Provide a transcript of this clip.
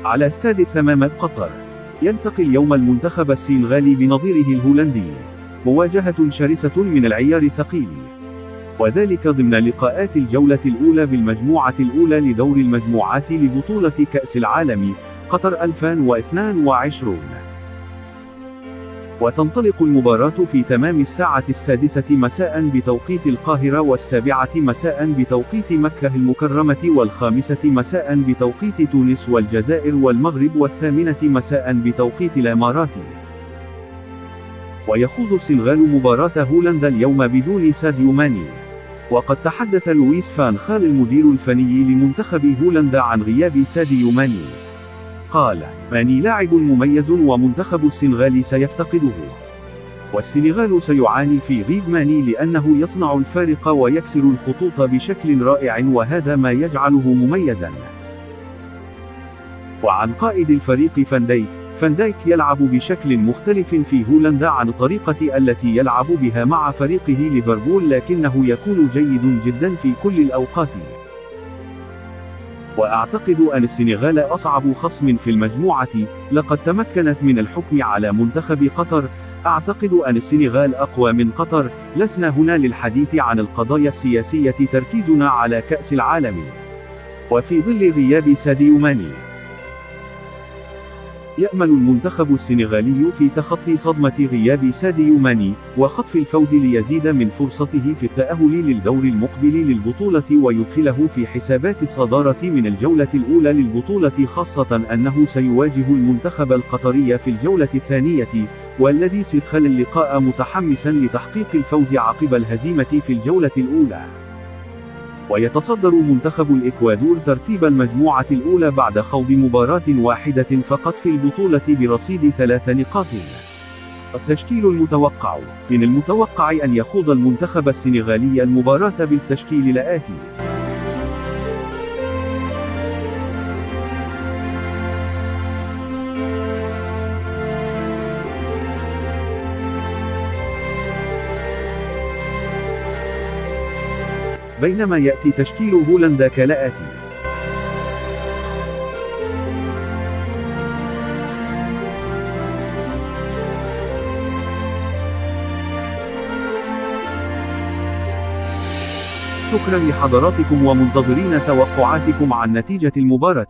على استاد الثمامة بقطر، يلتقي اليوم المنتخب السنغالي بنظيره الهولندي، مواجهة شرسة من العيار الثقيل، وذلك ضمن لقاءات الجولة الأولى بالمجموعة الأولى لدور المجموعات لبطولة كأس العالم قطر 2022. وتنطلق المباراة في تمام الساعة 6 مساء بتوقيت القاهرة، و7 مساء بتوقيت مكة المكرمة، و5 مساء بتوقيت تونس والجزائر والمغرب، و8 مساء بتوقيت الإمارات. ويخوض السنغال مباراة هولندا اليوم بدون ساديو ماني. وقد تحدث لويس فان خال المدير الفني لمنتخب هولندا عن غياب ساديو ماني. قال: ماني لاعب مميز ومنتخب السنغال سيفتقده. والسنغال سيعاني في غياب ماني لأنه يصنع الفارق ويكسر الخطوط بشكل رائع، وهذا ما يجعله مميزا. وعن قائد الفريق فان دايك يلعب بشكل مختلف في هولندا عن الطريقة التي يلعب بها مع فريقه ليفربول، لكنه يكون جيد جدا في كل الأوقات. وأعتقد أن السنغال أصعب خصم في المجموعة، لقد تمكنت من الحكم على منتخب قطر. أعتقد أن السنغال أقوى من قطر. لسنا هنا للحديث عن القضايا السياسية، تركيزنا على كأس العالم. وفي ظل غياب ساديو ماني، يأمل المنتخب السنغالي في تخطي صدمة غياب ساديو ماني، وخطف الفوز ليزيد من فرصته في التأهل للدور المقبل للبطولة، ويدخله في حسابات الصدارة من الجولة الأولى للبطولة، خاصة أنه سيواجه المنتخب القطري في الجولة الثانية، والذي سيدخل اللقاء متحمسا لتحقيق الفوز عقب الهزيمة في الجولة الأولى. ويتصدر منتخب الإكوادور ترتيب المجموعة الأولى بعد خوض مباراة واحدة فقط في البطولة برصيد 3 نقاط. التشكيل المتوقع: من المتوقع أن يخوض المنتخب السنغالي المباراة بالتشكيل الآتي: بينما يأتي تشكيل هولندا كالآتي: شكرا لحضراتكم، ومنتظرين توقعاتكم عن نتيجة المباراة.